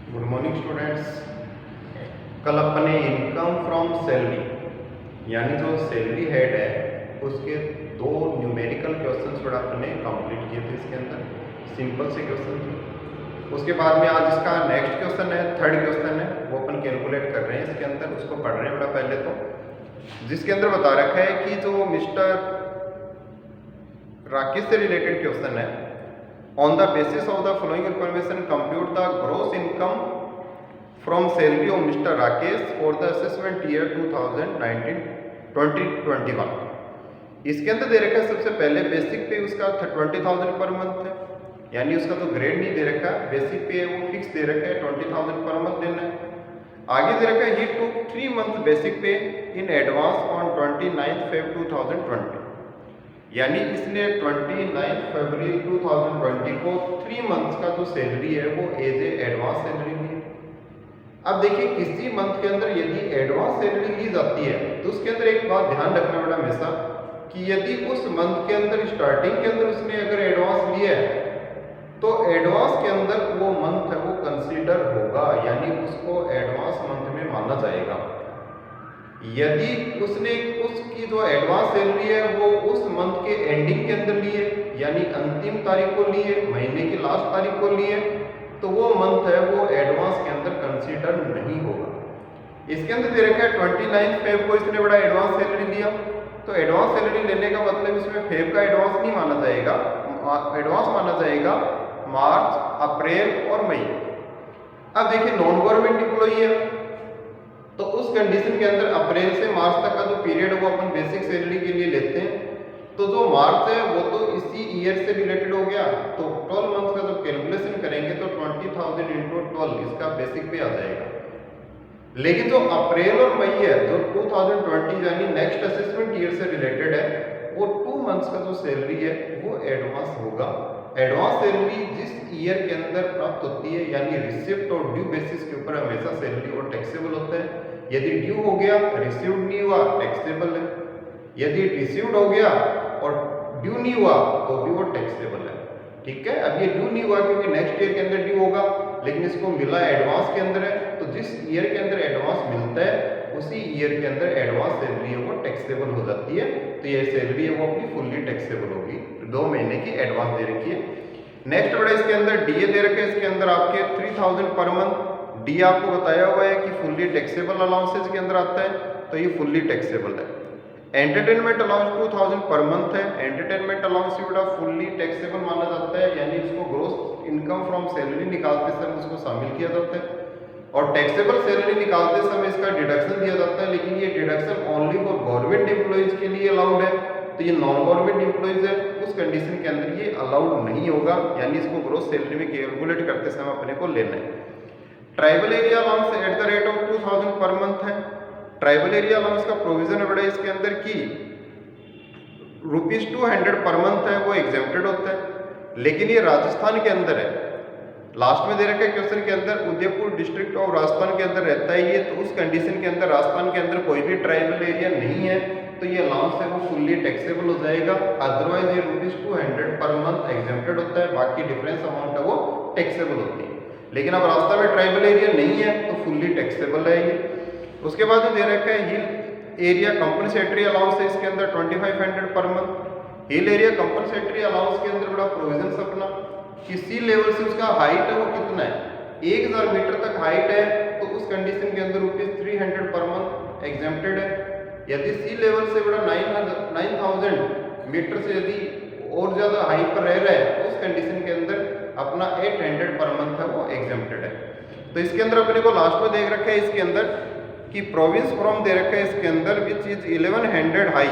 Good morning students. कल अपने income from salary यानी जो सैलरी हेड है उसके दो न्यूमेरिकल क्वेश्चन थोड़ा अपने कंप्लीट किए थे। इसके अंदर सिंपल से क्वेश्चन थे। उसके बाद में आज इसका नेक्स्ट क्वेश्चन है, थर्ड क्वेश्चन है, वो अपन कैलकुलेट कर रहे हैं। इसके अंदर उसको पढ़ रहे हैं बड़ा पहले तो, जिसके अंदर बता रखा है कि जो मिस्टर राकेश से रिलेटेड क्वेश्चन है, on the basis of the following information compute the gross income from salary of Mr. Rakesh for the assessment year 2019-2021। इसके अंदर दे रखा है सबसे पहले बेसिक पे उसका 20,000 पर मंथ है, यानी उसका तो ग्रेड नहीं दे रखा, बेसिक पे वो फिक्स दे रखा है 20,000 पर मंथ देना है। आगे दे रखा है ही टू 3 मंथ बेसिक पे इन एडवांस ऑन 29 Feb 2020, यानी इसने 29 फरवरी 2020 को 3 मंथ्स का जो सैलरी है वो एज ए एडवांस सैलरी ली है। अब देखिए किसी मंथ के अंदर यदि एडवांस सैलरी ली जाती है तो उसके अंदर एक बात ध्यान रखना बड़ा हमेशा कि यदि उस मंथ के अंदर स्टार्टिंग के अंदर उसने अगर एडवांस लिया है तो एडवांस के अंदर वो मंथ है वो कंसीडर होगा, यानी उसको एडवांस मंथ में माना जाएगा। यदि उसने उसकी जो एडवांस सैलरी है वो उस मंथ के एंडिंग के अंदर लिए, यानी अंतिम तारीख को लिए, महीने की लास्ट तारीख को लिए, तो वो मंथ है वो एडवांस के अंदर कंसीडर नहीं होगा। इसके अंदर दे रखा है 29 फेब को इसने बड़ा एडवांस सैलरी लिया, तो एडवांस सैलरी लेने का मतलब इसमें फेब का एडवांस नहीं माना जाएगा, एडवांस माना जाएगा मार्च, अप्रैल और मई। अब देखिए नॉन गवर्नमेंट एम्प्लॉई है तो उस कंडीशन के अंदर अप्रैल से मार्च तक का जो पीरियड वो अपन बेसिक सैलरी के लिए लेते हैं, तो जो मार्च है वो तो इसी ईयर से रिलेटेड हो गया, तो 12 मंथ का जब कैलकुलेशन करेंगे तो 20,000 इंटू 12 इसका बेसिक पे आ जाएगा। लेकिन जो अप्रैल और मई है जो 2020 यानी नेक्स्ट असेसमेंट ईयर से रिलेटेड है, वो 2 मंथ्स का जो सैलरी है वो एडवांस होगा। एडवांस सैलरी जिस ईयर के अंदर प्राप्त होती है, यानी रिसिप्ट और ड्यू बेसिस के ऊपर हमेशा सैलरी और टैक्सेबल होता है। यदि ड्यू हो गया, रिसीव्ड नहीं हुआ, टैक्सेबल है। यदि रिसीव्ड हो गया और ड्यू नहीं हुआ तो भी वो टैक्सेबल है। ठीक है, अब ये ड्यू नहीं हुआ क्योंकि नेक्स्ट ईयर के अंदर ड्यू होगा, लेकिन इसको मिला एडवांस के अंदर है, तो जिस ईयर के अंदर एडवांस मिलता है उसी ईयर के अंदर एडवांस सैलरी है वो टैक्सेबल हो जाती है, तो ये सैलरी है वो अपनी फुल्ली टैक्सेबल होगी। 2 महीने की एडवांस दे रखी है। नेक्स्ट बड़ा इसके अंदर डीए दे रखे हैं, इसके अंदर आपके 3000 पर मंथ। डी आपको बताया हुआ है कि फुल्ली टैक्सेबल अलाउंसेज के अंदर आता है, तो ये फुल्ली टैक्सेबल है। एंटरटेनमेंट अलाउंस 2000 पर मंथ है। एंटरटेनमेंट अलाउंस भी बड़ा फुल्ली टैक्सेबल माना जाता है, यानी इसको ग्रोस इनकम फ्रॉम सैलरी निकालते समय उसको शामिल किया जाता है, और टैक्सेबल सैलरी निकालते समय इसका डिडक्शन दिया जाता है, लेकिन ये deduction only for government employees के लिए अलाउड है, तो ये नॉन गवर्नमेंट एम्प्लॉइज है उस कंडीशन के अंदर ये अलाउड नहीं होगा, यानी इसको ग्रोस सैलरी में कैलकुलेट करते समय अपने को लेना है। Tribal area allowance eight the rate of 2000 per month है। ट्राइबल एरिया अलाउंस का प्रोविजन है बड़ा इसके अंदर की ₹200 पर मंथ है वो एग्जेम्प्टेड होता है, लेकिन ये राजस्थान के अंदर है। लास्ट में दे रखा है क्वेश्चन के अंदर उदयपुर डिस्ट्रिक्ट ऑफ राजस्थान के अंदर रहता है ये, तो उस कंडीशन के अंदर राजस्थान के अंदर कोई भी ट्राइबल एरिया नहीं है, तो ये अलाउंस है वो फुल्ली टैक्सेबल हो जाएगा। अदरवाइज ये ₹200 पर मंथ एग्जेम्प्टेड होता है, बाकी डिफरेंस अमाउंट है वो टैक्सेबल होती है। लेकिन अब राजस्थान में ट्राइबल एरिया नहीं है तो फुल्ली टैक्सेबल है ये। उसके बाद दे रखा है हिल एरिया कंपनसेटरी अलाउंस है इसके अंदर 2500 पर मंथ। हिल एरिया कंपनसेटरी अलाउंस के अंदर बड़ा प्रोविजन अपना कि सी लेवल से उसका हाइट है वो कितना है, 1000 मीटर तक हाइट है, तो उस कंडीशन के अंदर ₹300 पर मंथ एग्जेम्प्टेड है। यदि सी लेवल से बड़ा 9000 मीटर से यदि और ज़्यादा हाइट पर रह रहा है तो उस कंडीशन के अंदर अपना 800 पर मंथ है वो एग्जेम्प्टेड है। तो इसके अंदर अपने को लास्ट में देख रखा है इसके अंदर कि प्रोविंस फ्रॉम दे रखा है इसके अंदर which is 1100 high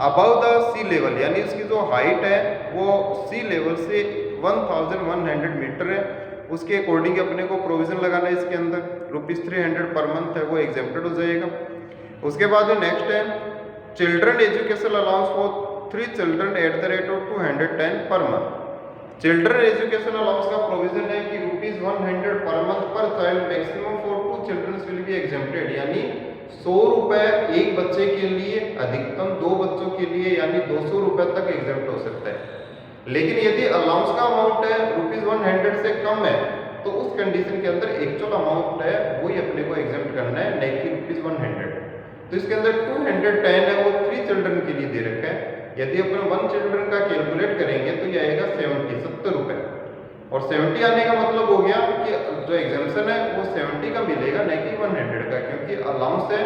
above the sea level, यानी इसकी जो हाइट है वो सी लेवल से 1100 मीटर है, उसके अकॉर्डिंग अपने को प्रोविजन लगाना है इसके अंदर ₹300 पर मंथ है वो एग्जेम्प्टेड हो जाएगा। उसके बाद जो नेक्स्ट है children education allowance for 3 children at the rate of 210 per month. Children education allowance का प्रोविजन है कि ₹100 पर month per child, maximum for 2 children will be exempted, यानी ₹100 एक बच्चे के लिए, अधिकतम 2 बच्चों के लिए यानी ₹200 तक एग्जेम्प्ट हो सकता है। लेकिन यदि अलाउंस का अमाउंट है ₹100 से कम है तो उस कंडीशन के अंदर एक्चुअल अमाउंट है वही अपने को एग्जाम्प्ट करना है, नहीं कि ₹100। तो इसके अंदर 210 है वो 3 चिल्ड्रन के लिए दे रखा है। यदि अपन 1 चिल्ड्रन का कैलकुलेट करेंगे तो ये आएगा 70 रुपए। और 70 आने का मतलब हो गया कि जो एग्जाम्पशन है वो 70 का मिलेगा, नहीं कि 100 का, क्योंकि अलाउंस है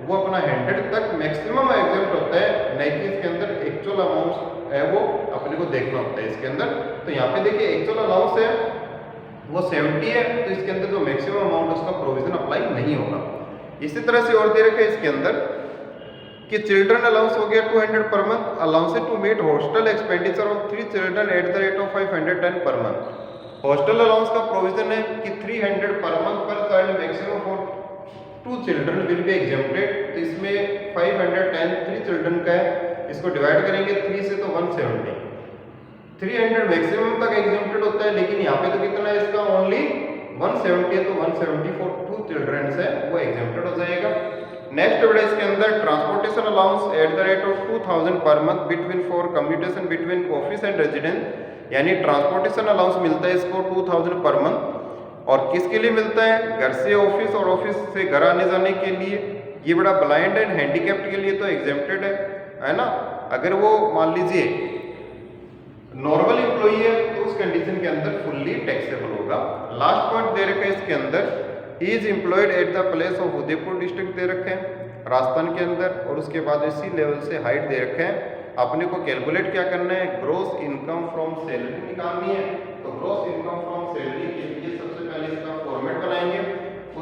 वो अपना 100 तक मैक्सिमम एग्जाम्प्ट होता है, नहीं कि इसके अंदर एक्चुअल अमाउंट है वो अपने को देखना होता है इसके अंदर। तो यहाँ पे देखिए एक्चुअल अलाउंस है वो 70 है, तो इसके अंदर जो मैक्सिमम अमाउंट उसका प्रोविजन अप्लाई नहीं होगा। इसी तरह से और दे रखा है इसके अंदर कि चिल्ड्रन अलाउंस हो गया 200 per month, allowance to meet hostel expenditure of 3 children at the rate of 510 per month. Hostel allowance का प्रोविजन है कि 300 per month per child maximum for 2 children will be exempted. तो इसमें 510 3 चिल्ड्रन का है, इसको डिवाइड करेंगे 3 से तो 170, 300 मैक्सिमम तक एग्जेम्प्टेड होता है, लेकिन यहाँ पे तो कितना है इसका ओनली 170 है, तो 170 फॉर 2 चिल्ड्रन है वो एग्जेम्प्टेड हो जाएगा। नेक्स्ट बेटा इसके अंदर transportation allowance eight the rate of 2000 per month between for commutation between office and residence, यानी ट्रांसपोर्टेशन अलाउंस मिलता है इसको 2000 पर मंथ। और किसके लिए मिलता है? घर से ऑफिस और ऑफिस से घर आने जाने के लिए। ये बड़ा ब्लाइंड एंड हैंडीकैप्ड के लिए तो एग्जेम्प्टेड है ना। अगर वो मान लीजिए नॉर्मल एम्प्लॉई है तो उस कंडीशन के अंदर फुल्ली टैक्सेबल होगा। लास्ट पॉइंट दे रखा है इसके अंदर, is employed at the place of Udaipur district दे रखे हैं राजस्थान के अंदर, और उसके बाद इसी लेवल से हाइट दे रखे हैं। अपने को कैलकुलेट क्या करना है? ग्रॉस इनकम फ्रॉम सैलरी निकालनी है। तो ग्रॉस इनकम फ्रॉम सैलरी के लिए सबसे पहले इसका फॉर्मेट बनाएंगे,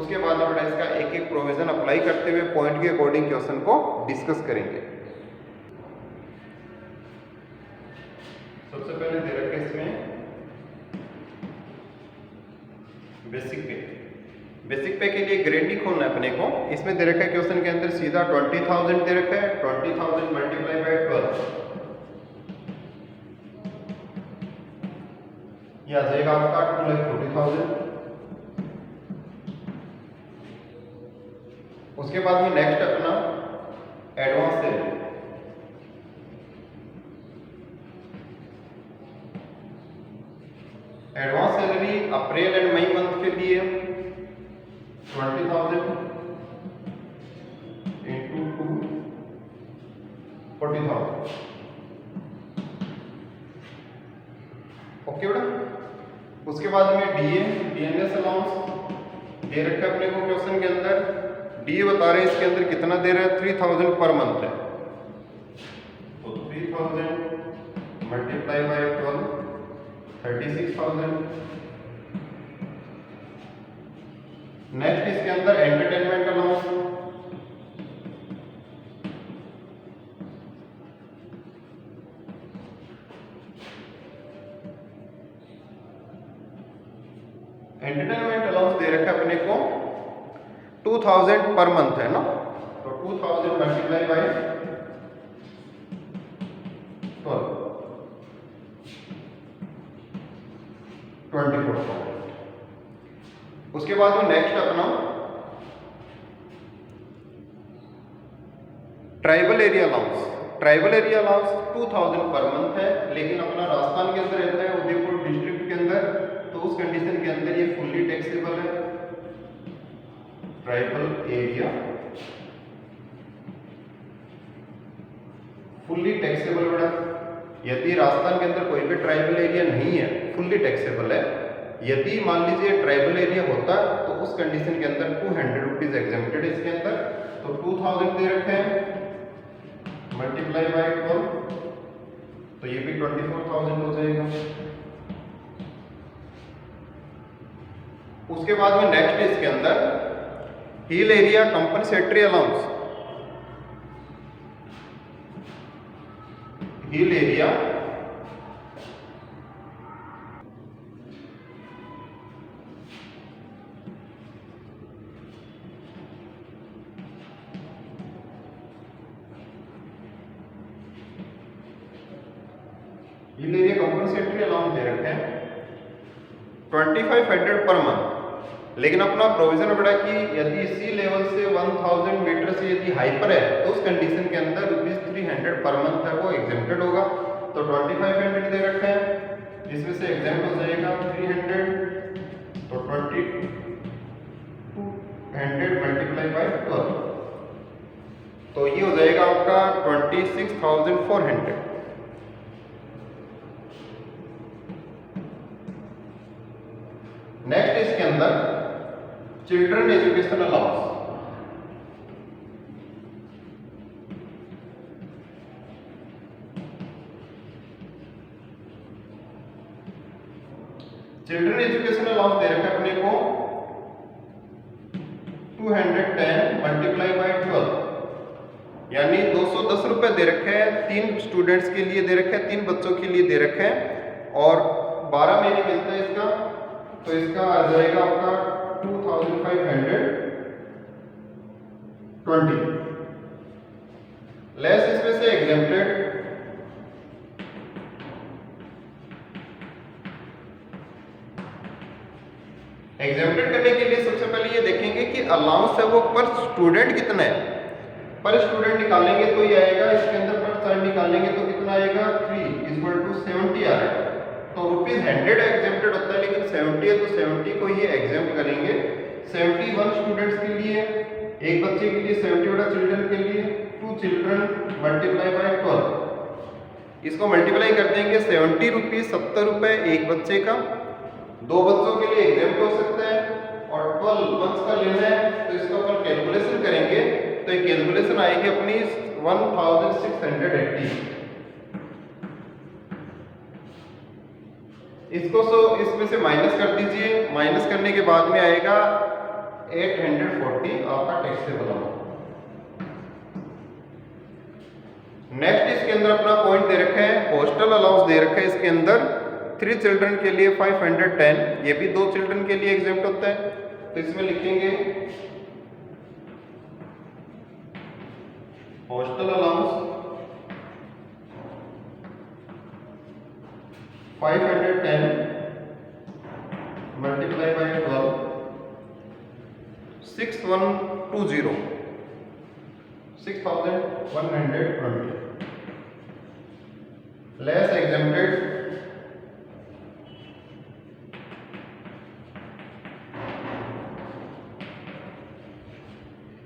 उसके बाद में बेटा इसका एक एक प्रोविजन अप्लाई करते हुए पॉइंट के अकॉर्डिंग क्वेश्चन को डिस्कस करेंगे। सबसे पहले दे रखे इसमें बेसिक पे। बेसिक पे के लिए ग्रेड नहीं खोलना है अपने को। इसमें दे रखा है क्वेश्चन के अंदर सीधा 20,000 दे रखा है, 20,000 मल्टीप्लाई बाय 12 ये आ जाएगा आपका 2,40,000। उसके बाद में नेक्स्ट अपना advance salary. Advance salary April and May month के लिए 20,000 इंटू 2 40,000। ओके बेटा। उसके बाद में डीएनएस अलाउंस दे रखा है अपने को क्वेश्चन के अंदर। डी बता रहे हैं इसके अंदर कितना दे रहा है, 3,000 पर मंथ है, तो 3,000 मल्टीप्लाई बाय 12 36,000। नेक्स्ट इसके अंदर एंटरटेनमेंट अलाउंस, एंटरटेनमेंट अलाउंस दे रखा है अपने को 2,000 पर मंथ है ना, तो 2,000 मल्टीप्लाई बाय 12 24,000। उसके बाद में नेक्स्ट अपना tribal area allowance. Tribal area allowance 2,000 per month है, लेकिन अपना राजस्थान के अंदर रहता है उदयपुर डिस्ट्रिक्ट के अंदर, तो उस कंडीशन के अंदर ये फुल्ली टैक्सेबल है। ट्राइबल एरिया फुल्ली टैक्सेबल बेटा। यदि राजस्थान के अंदर कोई भी ट्राइबल एरिया नहीं है, फुल्ली टैक्सेबल है। यदि मान लीजिए ट्राइबल एरिया होता तो उस कंडीशन के अंदर 200 रुपीज एग्जेम्प्टेड इसके अंदर, तो 2,000 दे रखे हैं मल्टीप्लाई बाय 12, तो ये भी 24,000 हो जाएगा। उसके बाद में नेक्स्ट इसके अंदर hill area compensatory allowance. Hill area hill area compensatory allowance दे रखे हैं 2,500 पर मंथ, लेकिन अपना प्रोविजन बड़ा कि यदि इसी लेवल से 1,000 मीटर से यदि हाइपर है तो उस कंडीशन के अंदर ₹300 पर मंथ है वो एग्जेम्प्टेड होगा। तो 2,500 दे रखे हैं, जिसमें से एग्जेम्प्ट हो जाएगा 300, तो 22 100 मल्टीप्लाई बाय 12, तो ये हो जाएगा आपका 26,400। नेक्स्ट इसके अंदर children education allowance. Children education allowance दे रखा है अपने को 210 मल्टीप्लाई बाय 12, यानी 210 रुपए दे रखे हैं, 3 स्टूडेंट्स के लिए दे रखे हैं, 3 बच्चों के लिए दे रखे हैं, और 12 महीने मिलता है इसका, तो इसका आ जाएगा आपका 2520। लेस इसमें से एग्जेम्प्टेड, एग्जेम्प्टेड करने के लिए सबसे पहले ये देखेंगे कि अलाउंस है वो पर स्टूडेंट कितना है। पर स्टूडेंट निकालेंगे तो ये आएगा, इसके अंदर पर चाइल्ड निकालेंगे तो कितना आएगा 3 = 70 आ रहा है। तो ₹100 एग्जेम्प्टेड होता है, लेकिन 70 है तो 70 को ही एग्जेम्प्ट करेंगे। 71 स्टूडेंट्स के लिए, एक बच्चे के लिए, 70 बटा चिल्ड्रन के लिए 2 चिल्ड्रन मल्टीप्लाई बाय 12, इसको मल्टीप्लाई कर देंगे। 70 रुपीज 70 रुपए एक बच्चे का, 2 बच्चों के लिए एग्जाम्प्ट हो सकता है, और 12 मंथ्स का लेना है, तो इसका अपन कैलकुलेशन करेंगे, तो ये कैलकुलेशन आएगी अपनी 1680। इसको इसमें से माइनस कर दीजिए, माइनस करने के बाद में आएगा 840 आपका टैक्सेबल अमाउंट। नेक्स्ट इसके अंदर अपना पॉइंट दे रखा है, हॉस्टल अलाउंस दे रखा है इसके अंदर 3 चिल्ड्रन के लिए 510, ये भी 2 चिल्ड्रन के लिए एग्जेम्प्ट होता है, तो इसमें लिखेंगे hostel allowance 510 multiply by 12, 6120, 6120, less exempted,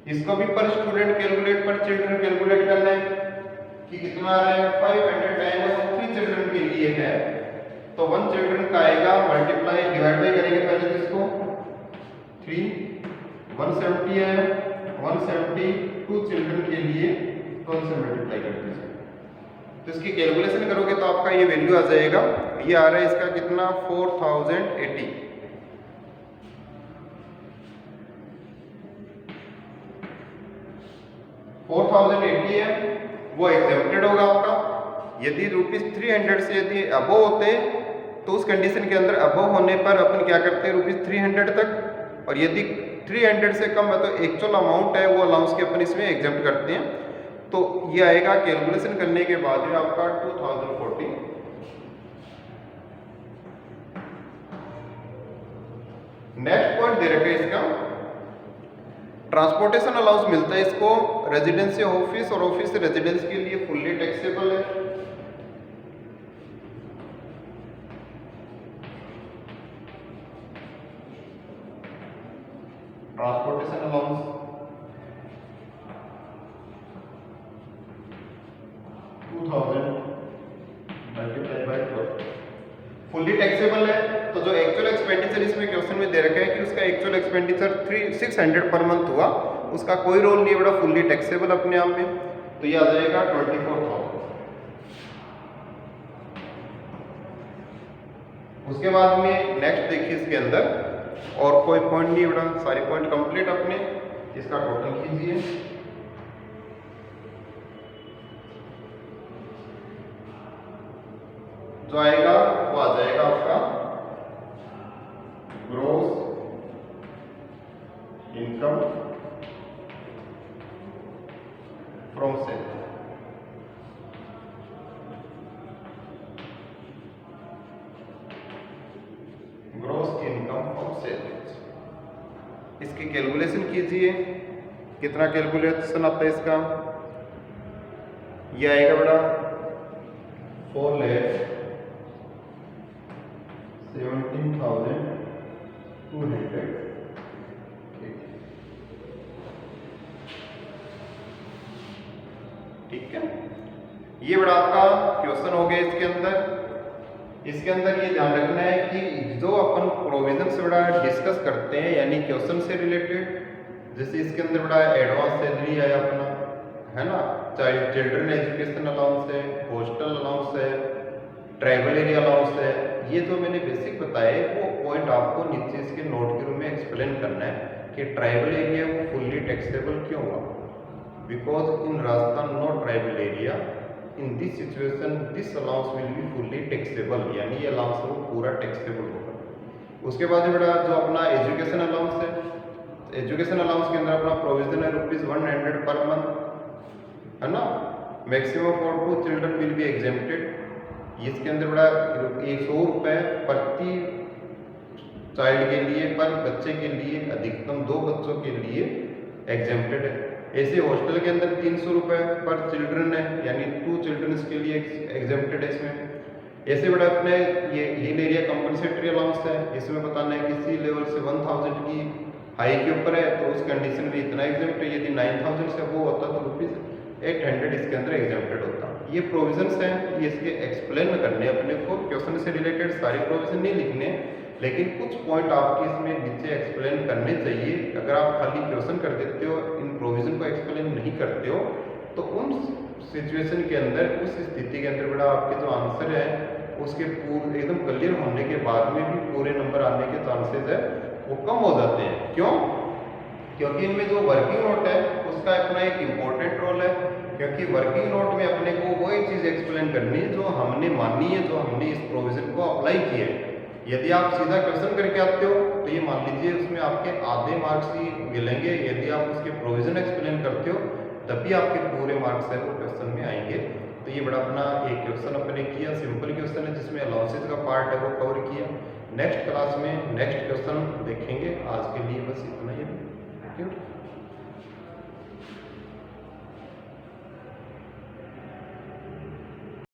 इसको भी पर स्टूडेंट कैलकुलेट, पर चिल्ड्रन कैलकुलेट करना है कि कितना आ रहा है। 510 और 3 चिल्ड्रन के लिए है, तो 1 चिल्ड्रन का आएगा, मल्टीप्लाई डिवाइड बाई करेंगे पहले तो इसको 3, 170 है, 170 2 चिल्ड्रन के लिए 12 से मल्टीप्लाई कर दीजिए, तो इसकी कैलकुलेशन करोगे तो आपका ये वैल्यू आ जाएगा। ये आ रहा है इसका कितना 4080। 4080 है वो एग्जेम्प्टेड होगा आपका। यदि ₹300 से यदि अबव होते तो उस कंडीशन के अंदर अबव होने पर अपन क्या करते हैं ₹300 तक, और यदि 300 से कम है तो एक्चुअल अमाउंट है वो अलाउंस के अपन इसमें एग्जेम्प्ट करते हैं। तो ये आएगा कैलकुलेशन करने के बाद में आपका 2040। नेक्स्ट पॉइंट दे रखा है इसका, ट्रांसपोर्टेशन अलाउंस मिलता है इसको रेजिडेंस से ऑफिस और ऑफिस से रेजिडेंस के लिए फुल्ली टैक्सेबल है। Transportation allowance 2000 multiply by 12 fully taxable है। तो जो एक्चुअल एक्सपेंडिचर इसमें क्वेश्चन में दे रखा है कि उसका एक्चुअल एक्सपेंडिचर 600 पर मंथ हुआ, उसका कोई रोल नहीं बड़ा, फुल्ली टैक्सेबल अपने आप में, तो ये आ जाएगा 24,000। उसके बाद में नेक्स्ट देखिए इसके अंदर और कोई पॉइंट नहीं बड़ा, सारे पॉइंट कंप्लीट अपने, इसका टोटल कीजिए। जो आएगा वो आ जाएगा आपका gross income from sale. Gross income from sale, इसकी कैलकुलेशन कीजिए, कितना कैलकुलेशन आता है इसका। ये आएगा बड़ा 4,17,200। ठीक है, ये बड़ा आपका क्वेश्चन हो गया इसके अंदर। इसके अंदर ये ध्यान रखना है कि जो अपन प्रोविजन से बड़ा डिस्कस करते हैं यानी क्वेश्चन से रिलेटेड, जैसे इसके अंदर बड़ा एडवांस सैलरी है अपना, है ना, चिल्ड्रन एजुकेशन अलाउंस है, हॉस्टल अलाउंस है, ट्राइबल एरिया अलाउंस है, ये जो मैंने बेसिक बताए वो पॉइंट आपको नीचे इसके नोट के रूप में एक्सप्लेन करना है कि ट्राइबल एरिया वो फुल्ली टैक्सेबल क्यों हुआ, because in Rajasthan no tribal area, in this situation this allowance will be fully taxable, यानी ये अलाउंस वो पूरा टैक्सेबल होगा। उसके बाद बड़ा जो अपना एजुकेशन अलाउंस है, एजुकेशन अलाउंस के अंदर अपना प्रोविजन है ₹100 पर मंथ, है ना, maximum for 2 children will be exempted. इसके अंदर बड़ा ₹100 प्रति चाइल्ड के लिए, पर बच्चे के लिए, अधिकतम 2 बच्चों के लिए एग्जेम्प्टेड है। ऐसे हॉस्टल के अंदर ₹300 पर चिल्ड्रन है, यानी 2 चिल्ड्रंस के लिए एग्जेम्प्टेड है इसमें। ऐसे बड़ा अपने ये हिल एरिया कंपनसेटरी अलाउंस है, इसमें बताना है कि सी लेवल से 1000 की हाई के ऊपर है तो उस कंडीशन में इतना एग्जेम्प्ट है, यदि 9000 से वो होता तो ₹800 इसके अंदर एग्जेम्प्टेड होता। ये प्रोविजंस हैं, ये इसके एक्सप्लेन करने अपने को, क्वेश्चन से रिलेटेड सारे प्रोविजन नहीं लिखने, लेकिन कुछ पॉइंट आपके इसमें नीचे एक्सप्लेन करने चाहिए। अगर आप खाली क्वेश्चन कर देते हो, इन प्रोविजन को एक्सप्लेन नहीं करते हो, तो उन सिचुएशन के अंदर, उस स्थिति के अंदर बड़ा आपके जो आंसर है उसके पूरे एकदम क्लियर होने के बाद में भी पूरे नंबर आने के चांसेस है वो कम हो जाते हैं। क्यों? क्योंकि इनमें जो वर्किंग नोट है उसका अपना एक इम्पोर्टेंट रोल है, क्योंकि वर्किंग नोट में अपने को वही चीज़ एक्सप्लेन करनी है जो हमने मानी है, जो हमने इस प्रोविजन को अप्लाई किया है। यदि आप सीधा क्वेश्चन करके आते हो तो ये मान लीजिए उसमें आपके आधे मार्क्स ही मिलेंगे, यदि आप उसके प्रोविजन एक्सप्लेन करते हो तभी आपके पूरे मार्क्स है वो क्वेश्चन में आएंगे। तो ये बड़ा अपना एक क्वेश्चन अपने किया, सिंपल क्वेश्चन है जिसमें अलाउंसेस का पार्ट है वो कवर किया। नेक्स्ट क्लास में नेक्स्ट क्वेश्चन देखेंगे, आज के लिए बस इतना ही।